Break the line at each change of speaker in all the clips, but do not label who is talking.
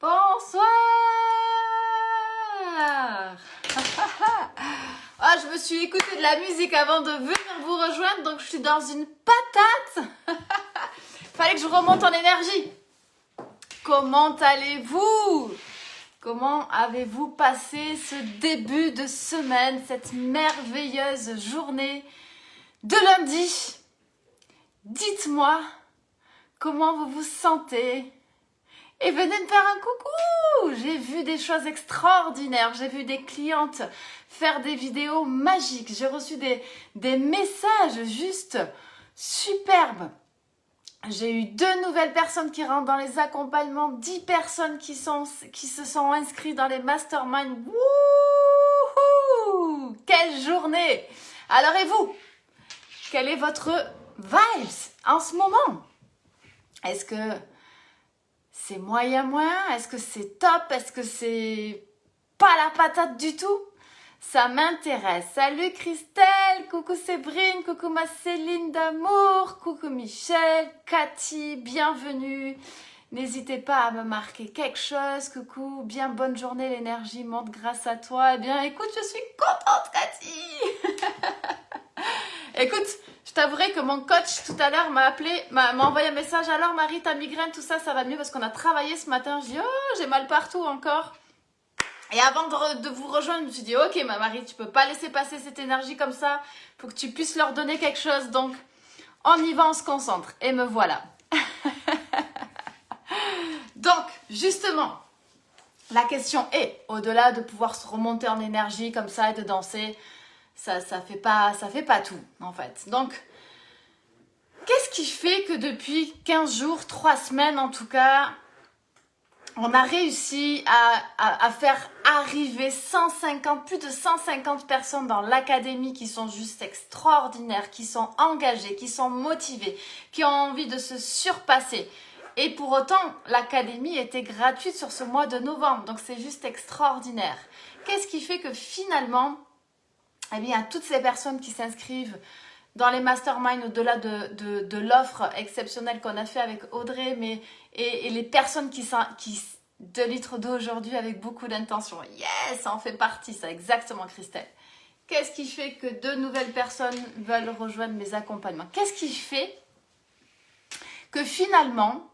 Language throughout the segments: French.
Bonsoir. Ah, je me suis écouté de la musique avant de venir vous rejoindre, donc je suis dans une patate. Fallait que je remonte en énergie. Comment allez-vous? Comment avez-vous passé ce début de semaine, cette merveilleuse journée de lundi? Dites-moi comment vous vous sentez et venez me faire un coucou. J'ai vu des choses extraordinaires, j'ai vu des clientes faire des vidéos magiques, j'ai reçu des messages juste superbes. J'ai eu 2 nouvelles personnes qui rentrent dans les accompagnements, 10 personnes qui se sont inscrites dans les masterminds. Wouhou! Quelle journée! Alors et vous? Quel est votre vibes en ce moment? Est-ce que c'est moyen? Est-ce que c'est top? Est-ce que c'est pas la patate du tout? Ça m'intéresse. Salut Christelle, coucou Séverine, coucou ma Céline d'amour, coucou Michel, Cathy, bienvenue. N'hésitez pas à me marquer quelque chose. Coucou, bien bonne journée, l'énergie monte grâce à toi. Eh bien, écoute, je suis contente, Cathy. Écoute, je t'avouerai que mon coach tout à l'heure m'a appelé, m'a envoyé un message. Alors Marie, ta migraine, tout ça, ça va mieux parce qu'on a travaillé ce matin. Je dis, oh, j'ai mal partout encore. Et avant de vous rejoindre, je me suis dit, ok ma Marie, tu peux pas laisser passer cette énergie comme ça. Faut que tu puisses leur donner quelque chose. Donc, on y va, on se concentre. Et me voilà. Donc, justement, la question est, au-delà de pouvoir se remonter en énergie comme ça et de danser, ça fait pas tout, en fait. Donc, qu'est-ce qui fait que depuis 15 jours, 3 semaines en tout cas, on a réussi à faire arriver plus de 150 personnes dans l'académie qui sont juste extraordinaires, qui sont engagées, qui sont motivées, qui ont envie de se surpasser. Et pour autant, l'académie était gratuite sur ce mois de novembre, donc c'est juste extraordinaire. Qu'est-ce qui fait que finalement, eh bien, toutes ces personnes qui s'inscrivent dans les masterminds, au-delà de l'offre exceptionnelle qu'on a fait avec Audrey, et les personnes qui 2 litres d'eau aujourd'hui avec beaucoup d'intention. Yes, ça en fait partie, ça, exactement, Christelle. Qu'est-ce qui fait que 2 nouvelles personnes veulent rejoindre mes accompagnements? Qu'est-ce qui fait que finalement,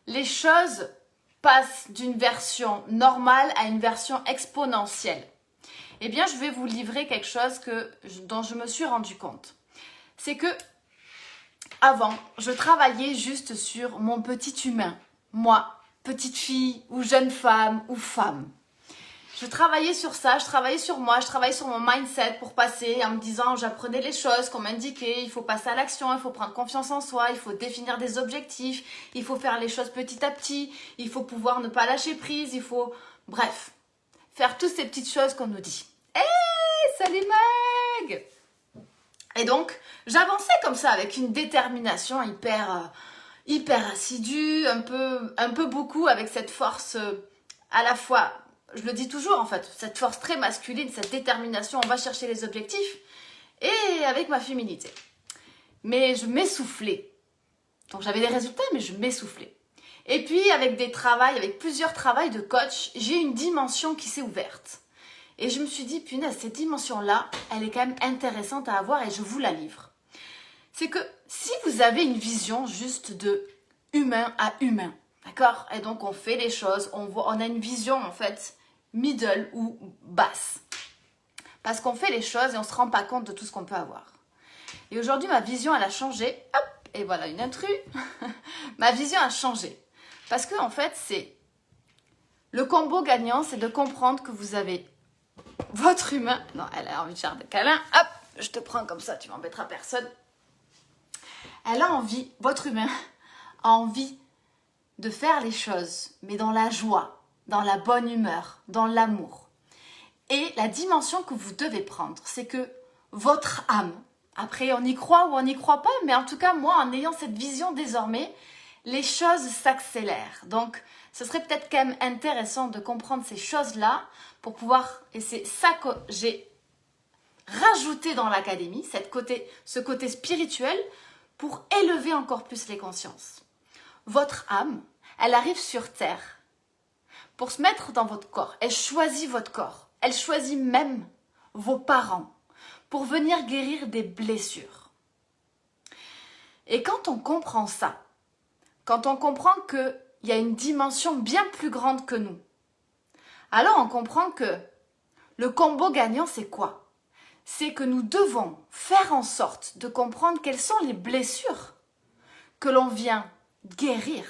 les choses passent d'une version normale à une version exponentielle? Eh bien, je vais vous livrer quelque chose dont je me suis rendu compte. C'est que avant, je travaillais juste sur mon petit humain, moi, petite fille ou jeune femme ou femme. Je travaillais sur ça, je travaillais sur moi, je travaillais sur mon mindset pour passer en me disant, j'apprenais les choses qu'on m'indiquait, il faut passer à l'action, il faut prendre confiance en soi, il faut définir des objectifs, il faut faire les choses petit à petit, il faut pouvoir ne pas lâcher prise, il faut, bref, faire toutes ces petites choses qu'on nous dit. Hey, salut Meg! Et donc, j'avançais comme ça avec une détermination hyper assidue, un peu beaucoup, avec cette force à la fois, je le dis toujours en fait, cette force très masculine, cette détermination, on va chercher les objectifs, et avec ma féminité. Mais je m'essoufflais. Donc j'avais des résultats, mais je m'essoufflais. Et puis avec plusieurs travails de coach, j'ai une dimension qui s'est ouverte. Et je me suis dit, punaise, cette dimension-là, elle est quand même intéressante à avoir et je vous la livre. C'est que si vous avez une vision juste de humain à humain, d'accord? Et donc on fait les choses, on a une vision en fait middle ou basse. Parce qu'on fait les choses et on ne se rend pas compte de tout ce qu'on peut avoir. Et aujourd'hui, ma vision, elle a changé. Hop, et voilà une intrus. Ma vision a changé. Parce que en fait, c'est le combo gagnant, c'est de comprendre que vous avez votre humain. Non, elle a envie de faire des câlins. Hop, je te prends comme ça, tu m'embêteras personne. Elle a envie, votre humain a envie de faire les choses, mais dans la joie, dans la bonne humeur, dans l'amour. Et la dimension que vous devez prendre, c'est que votre âme, après on y croit ou on n'y croit pas, mais en tout cas moi en ayant cette vision désormais, les choses s'accélèrent. Donc ce serait peut-être quand même intéressant de comprendre ces choses-là pour pouvoir, et c'est ça que j'ai rajouté dans l'académie, ce côté spirituel, pour élever encore plus les consciences. Votre âme, elle arrive sur Terre pour se mettre dans votre corps. Elle choisit votre corps. Elle choisit même vos parents pour venir guérir des blessures. Et quand on comprend ça, quand on comprend qu'il y a une dimension bien plus grande que nous, alors on comprend que le combo gagnant, c'est quoi? C'est que nous devons faire en sorte de comprendre quelles sont les blessures que l'on vient guérir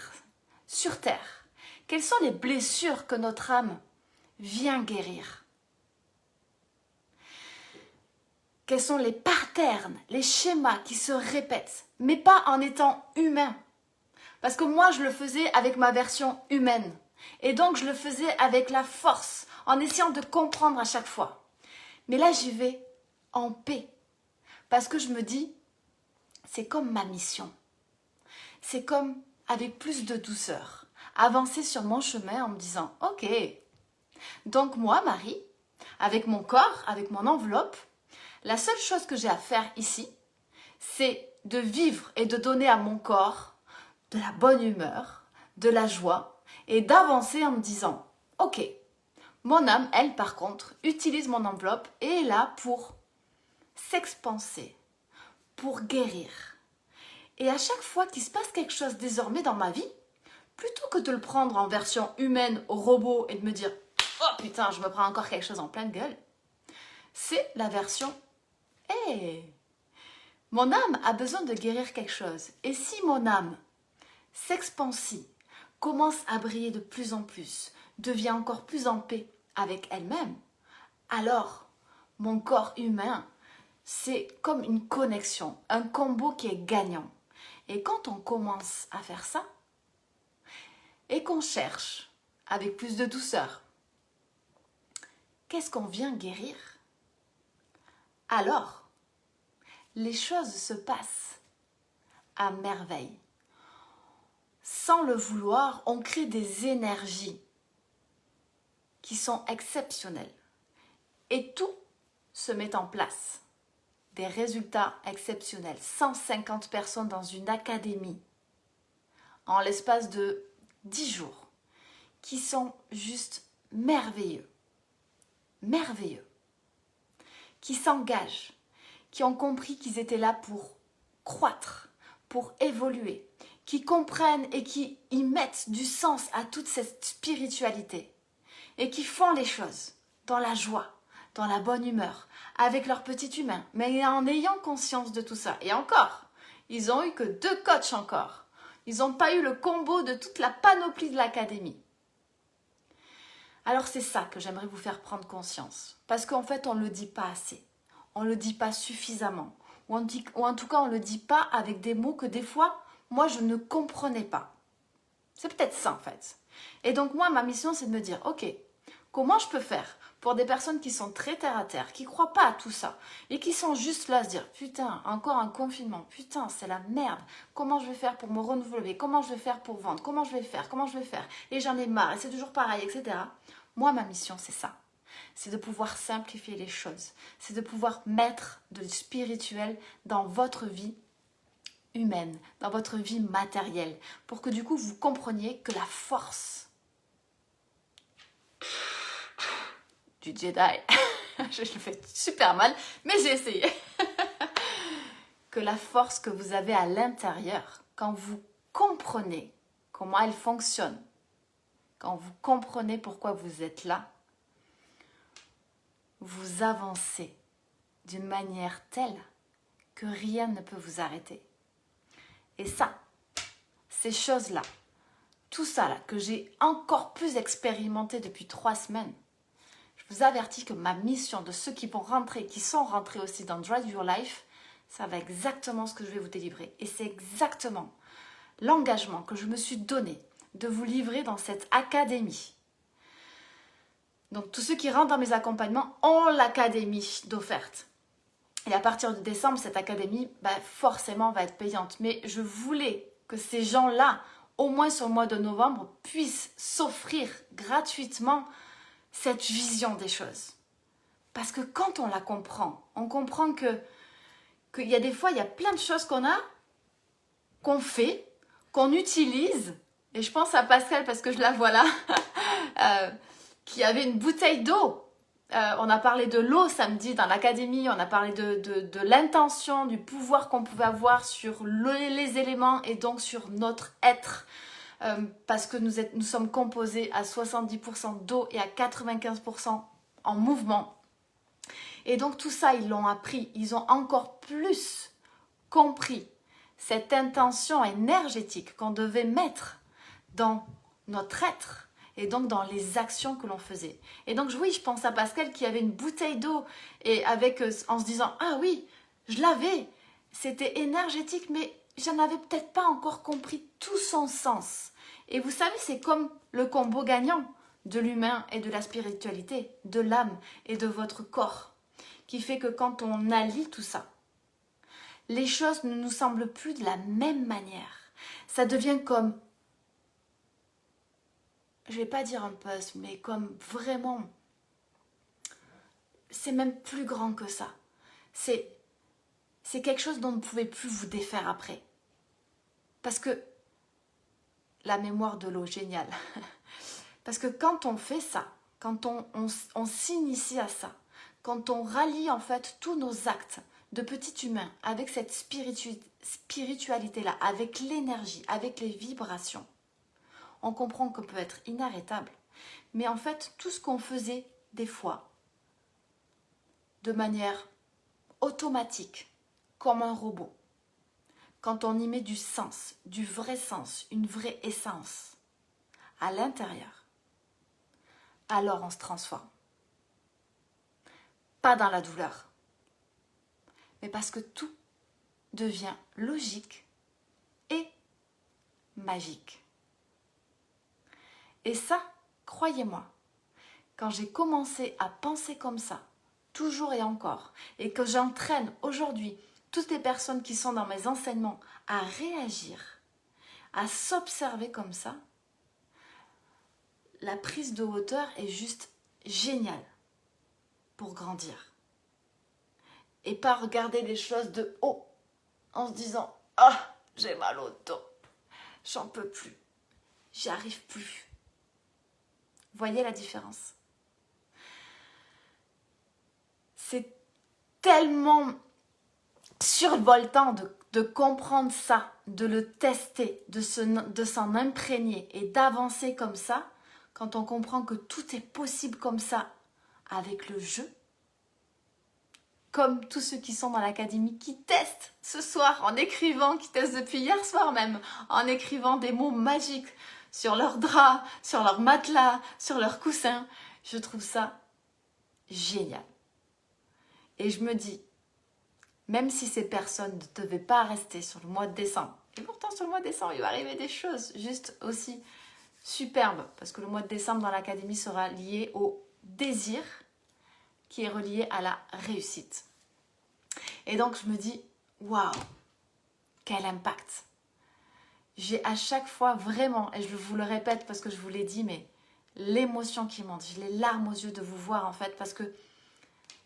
sur Terre. Quelles sont les blessures que notre âme vient guérir? Quels sont les patterns, les schémas qui se répètent, mais pas en étant humain. Parce que moi, je le faisais avec ma version humaine. Et donc, je le faisais avec la force, en essayant de comprendre à chaque fois. Mais là, j'y vais en paix. Parce que je me dis, c'est comme ma mission. C'est comme, avec plus de douceur, avancer sur mon chemin en me disant, ok, donc moi, Marie, avec mon corps, avec mon enveloppe, la seule chose que j'ai à faire ici, c'est de vivre et de donner à mon corps de la bonne humeur, de la joie et d'avancer en me disant, ok, mon âme, elle, par contre, utilise mon enveloppe et est là pour s'expanser, pour guérir. Et à chaque fois qu'il se passe quelque chose désormais dans ma vie, plutôt que de le prendre en version humaine, robot et de me dire « Oh putain, je me prends encore quelque chose en pleine gueule », c'est la version « Hey, mon âme a besoin de guérir quelque chose. Et si mon âme s'expansie, commence à briller de plus en plus, devient encore plus en paix avec elle-même, alors mon corps humain, c'est comme une connexion, un combo qui est gagnant. Et quand on commence à faire ça, et qu'on cherche avec plus de douceur, qu'est-ce qu'on vient guérir? Alors, les choses se passent à merveille. Sans le vouloir, on crée des énergies qui sont exceptionnelles. Et tout se met en place. Des résultats exceptionnels. 150 personnes dans une académie en l'espace de 10 jours qui sont juste merveilleux. Merveilleux. Qui s'engagent, qui ont compris qu'ils étaient là pour croître, pour évoluer, qui comprennent et qui y mettent du sens à toute cette spiritualité et qui font les choses dans la joie, dans la bonne humeur, avec leur petit humain, mais en ayant conscience de tout ça. Et encore, ils n'ont eu que 2 coachs encore. Ils n'ont pas eu le combo de toute la panoplie de l'académie. Alors c'est ça que j'aimerais vous faire prendre conscience. Parce qu'en fait, on ne le dit pas assez. On ne le dit pas suffisamment. Ou en tout cas, on ne le dit pas avec des mots que des fois, moi, je ne comprenais pas. C'est peut-être ça, en fait. Et donc, moi, ma mission, c'est de me dire, ok, comment je peux faire pour des personnes qui sont très terre-à-terre, qui ne croient pas à tout ça, et qui sont juste là à se dire, putain, encore un confinement, putain, c'est la merde, comment je vais faire pour me renouveler, comment je vais faire pour vendre, comment je vais faire, et j'en ai marre, et c'est toujours pareil, etc. Moi, ma mission, c'est ça. C'est de pouvoir simplifier les choses, c'est de pouvoir mettre du spirituel dans votre vie humaine, dans votre vie matérielle, pour que du coup, vous compreniez que la force du Jedi, je le fais super mal, mais j'ai essayé, que la force que vous avez à l'intérieur, quand vous comprenez comment elle fonctionne, quand vous comprenez pourquoi vous êtes là, vous avancez d'une manière telle que rien ne peut vous arrêter. Et ça, ces choses-là, tout ça là, que j'ai encore plus expérimenté depuis 3 semaines, je vous avertis que ma mission de ceux qui vont rentrer, qui sont rentrés aussi dans Drive Your Life, ça va exactement ce que je vais vous délivrer. Et c'est exactement l'engagement que je me suis donné de vous livrer dans cette académie. Donc tous ceux qui rentrent dans mes accompagnements ont l'académie d'offerte. Et à partir de décembre, cette académie, forcément, va être payante. Mais je voulais que ces gens-là, au moins sur le mois de novembre, puissent s'offrir gratuitement cette vision des choses. Parce que quand on la comprend, on comprend qu'il y a des fois, il y a plein de choses qu'on fait, qu'on utilise. Et je pense à Pascal parce que je la vois là. qui avait une bouteille d'eau. On a parlé de l'eau samedi dans l'académie, on a parlé de l'intention, du pouvoir qu'on pouvait avoir sur les éléments et donc sur notre être. Parce que nous sommes composés à 70% d'eau et à 95% en mouvement. Et donc tout ça, ils l'ont appris, ils ont encore plus compris cette intention énergétique qu'on devait mettre dans notre être et donc dans les actions que l'on faisait. Et donc oui, je pense à Pascal qui avait une bouteille d'eau et en se disant « Ah oui, je l'avais, c'était énergétique, mais j'en avais peut-être pas encore compris tout son sens. » Et vous savez, c'est comme le combo gagnant de l'humain et de la spiritualité, de l'âme et de votre corps, qui fait que quand on allie tout ça, les choses ne nous semblent plus de la même manière. Ça devient comme, je vais pas dire un puzzle, mais comme vraiment, c'est même plus grand que ça. C'est quelque chose dont vous ne pouvez plus vous défaire après. Parce que la mémoire de l'eau, génial. Parce que quand on fait ça, quand on s'initie à ça, quand on rallie en fait tous nos actes de petit humain avec cette spiritualité-là, avec l'énergie, avec les vibrations, on comprend qu'on peut être inarrêtable. Mais en fait, tout ce qu'on faisait des fois, de manière automatique, comme un robot, quand on y met du sens, du vrai sens, une vraie essence à l'intérieur, alors on se transforme. Pas dans la douleur, mais parce que tout devient logique et magique. Et ça, croyez-moi, quand j'ai commencé à penser comme ça, toujours et encore, et que j'entraîne aujourd'hui toutes les personnes qui sont dans mes enseignements à réagir, à s'observer comme ça, la prise de hauteur est juste géniale pour grandir. Et pas regarder les choses de haut en se disant « Ah, j'ai mal au dos, j'en peux plus, j'y arrive plus ». Voyez la différence? C'est tellement survoltant de comprendre ça, de le tester, de s'en imprégner et d'avancer comme ça, quand on comprend que tout est possible comme ça avec le jeu, comme tous ceux qui sont dans l'académie qui testent ce soir en écrivant, qui testent depuis hier soir même, en écrivant des mots magiques sur leur drap, sur leur matelas, sur leur coussin. Je trouve ça génial. Et je me dis, même si ces personnes ne devaient pas rester sur le mois de décembre, et pourtant sur le mois de décembre, il va arriver des choses juste aussi superbes, parce que le mois de décembre dans l'académie sera lié au désir, qui est relié à la réussite. Et donc je me dis, waouh, quel impact! J'ai à chaque fois vraiment, et je vous le répète parce que je vous l'ai dit, mais l'émotion qui monte, j'ai les larmes aux yeux de vous voir en fait, parce que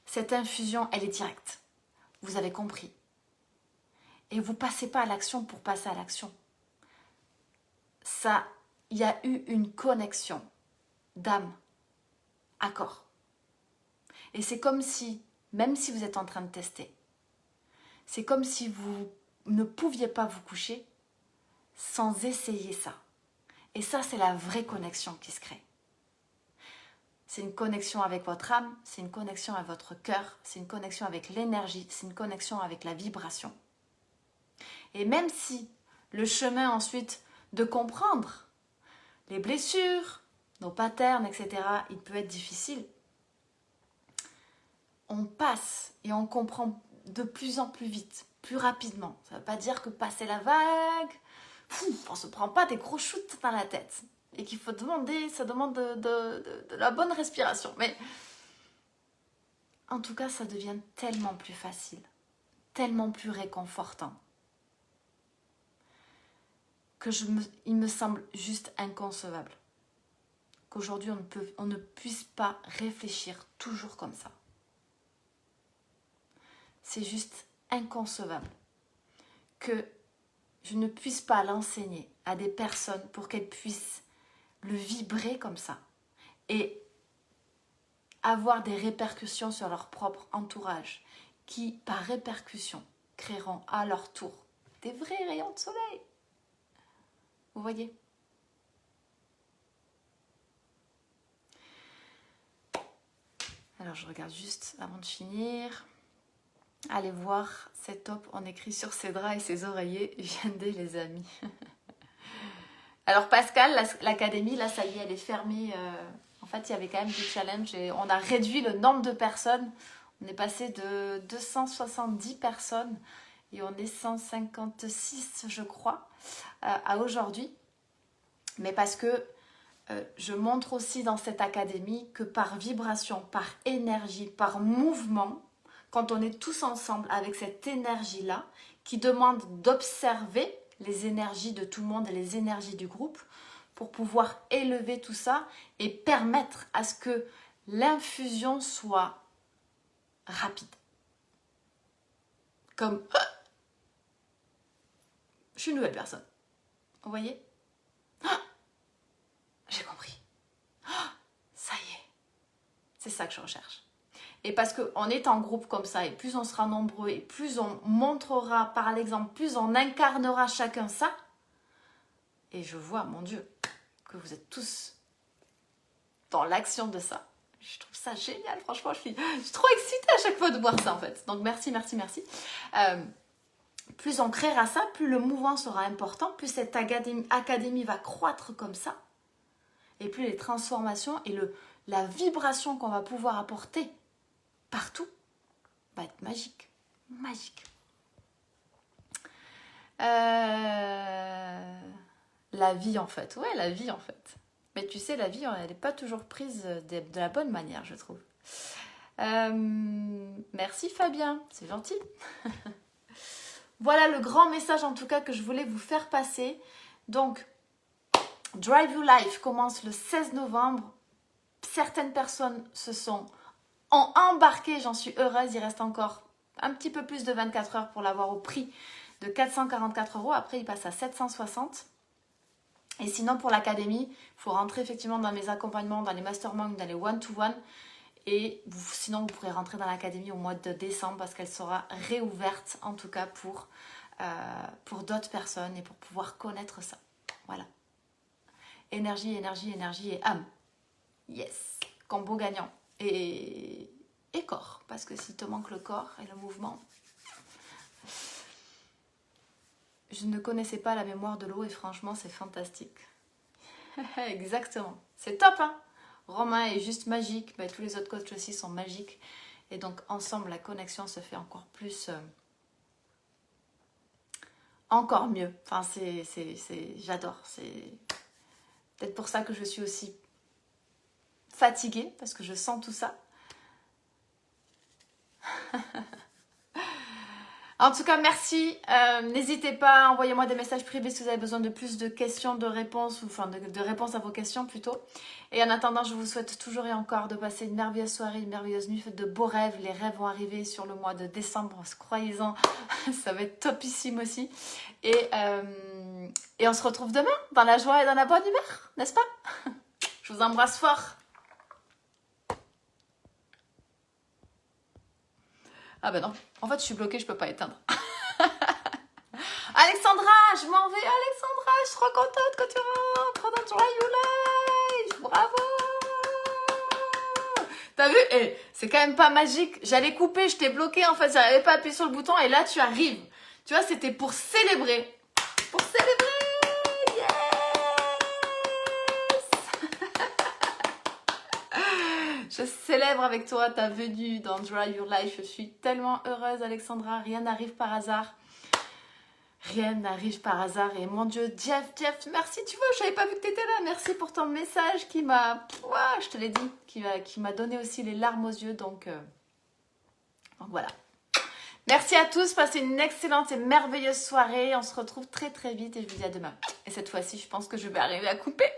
cette infusion, elle est directe. Vous avez compris. Et vous ne passez pas à l'action pour passer à l'action. Ça, il y a eu une connexion d'âme à corps. Et c'est comme si, même si vous êtes en train de tester, c'est comme si vous ne pouviez pas vous coucher sans essayer ça. Et ça, c'est la vraie connexion qui se crée. C'est une connexion avec votre âme, c'est une connexion avec votre cœur, c'est une connexion avec l'énergie, c'est une connexion avec la vibration. Et même si le chemin ensuite de comprendre les blessures, nos patterns, etc., il peut être difficile, on passe et on comprend de plus en plus vite, plus rapidement. Ça ne veut pas dire que passer la vague, on ne se prend pas des gros shoots dans la tête. Et qu'il faut demander, ça demande de la bonne respiration. Mais en tout cas, ça devient tellement plus facile, tellement plus réconfortant, que il me semble juste inconcevable qu'aujourd'hui on ne puisse pas réfléchir toujours comme ça. C'est juste inconcevable que je ne puisse pas l'enseigner à des personnes pour qu'elles puissent le vibrer comme ça et avoir des répercussions sur leur propre entourage, qui, par répercussion, créeront à leur tour des vrais rayons de soleil. Vous voyez? Alors, je regarde juste avant de finir. Allez voir, c'est top. On écrit sur ses draps et ses oreillers. Viendez les amis. Alors Pascal, l'académie, là, ça y est, elle est fermée. En fait, il y avait quand même du challenge et on a réduit le nombre de personnes. On est passé de 270 personnes et on est 156, je crois, à aujourd'hui. Mais parce que je montre aussi dans cette académie que par vibration, par énergie, par mouvement, quand on est tous ensemble avec cette énergie-là, qui demande d'observer les énergies de tout le monde et les énergies du groupe, pour pouvoir élever tout ça et permettre à ce que l'infusion soit rapide. Comme je suis une nouvelle personne. Vous voyez? J'ai compris. Ça y est. C'est ça que je recherche. Et parce qu'on est en groupe comme ça, et plus on sera nombreux, et plus on montrera par l'exemple, plus on incarnera chacun ça. Et je vois, mon Dieu, que vous êtes tous dans l'action de ça. Je trouve ça génial, franchement, je suis trop excitée à chaque fois de voir ça en fait. Donc merci, merci, merci. Plus on créera ça, plus le mouvement sera important, plus cette académie va croître comme ça, et plus les transformations et la vibration qu'on va pouvoir apporter partout va être magique. Magique. La vie en fait. Ouais, la vie en fait. Mais tu sais, la vie, elle n'est pas toujours prise de la bonne manière, je trouve. Merci Fabien, c'est gentil. Voilà le grand message en tout cas que je voulais vous faire passer. Donc, Drive Your Life commence le 16 novembre. Certaines personnes ont embarqué, j'en suis heureuse. Il reste encore un petit peu plus de 24 heures pour l'avoir au prix de 444 €. Après, il passe à 760. Et sinon, pour l'académie, il faut rentrer effectivement dans mes accompagnements, dans les masterminds, dans les one-to-one. Et sinon, vous pourrez rentrer dans l'académie au mois de décembre parce qu'elle sera réouverte, en tout cas pour d'autres personnes et pour pouvoir connaître ça. Voilà. Énergie, énergie, énergie et âme. Yes. Combo gagnant. Et corps. Parce que s'il te manque le corps et le mouvement... Je ne connaissais pas la mémoire de l'eau et franchement, c'est fantastique. Exactement. C'est top, hein? Romain est juste magique. Ben, tous les autres coachs aussi sont magiques. Et donc, ensemble, la connexion se fait encore plus... encore mieux. Enfin, j'adore. C'est peut-être pour ça que je suis aussi fatiguée, parce que je sens tout ça. En tout cas, merci. N'hésitez pas, envoyez-moi des messages privés si vous avez besoin de plus de questions, de réponses, enfin de réponses à vos questions plutôt. Et en attendant, je vous souhaite toujours et encore de passer une merveilleuse soirée, une merveilleuse nuit, faites de beaux rêves. Les rêves vont arriver sur le mois de décembre, croyez-en, ça va être topissime aussi. Et on se retrouve demain dans la joie et dans la bonne humeur, n'est-ce pas? Je vous embrasse fort. Ah ben non, en fait je suis bloquée, je peux pas éteindre. Alexandra, je m'en vais. Alexandra, je suis trop contente que tu rentres dans Drive Your Life. Bravo. T'as vu? C'est quand même pas magique. J'allais couper, je t'ai bloqué en fait, j'arrivais pas à appuyer sur le bouton et là tu arrives. Tu vois, c'était pour célébrer. Pour célébrer. Je célèbre avec toi ta venue dans Drive Your Life. Je suis tellement heureuse, Alexandra. Rien n'arrive par hasard. Rien n'arrive par hasard. Et mon Dieu, Jeff, merci. Tu vois, je savais pas vu que tu étais là. Merci pour ton message qui m'a... je te l'ai dit. Qui m'a donné aussi les larmes aux yeux. Donc voilà. Merci à tous. Passez une excellente et merveilleuse soirée. On se retrouve très très vite et je vous dis à demain. Et cette fois-ci, je pense que je vais arriver à couper.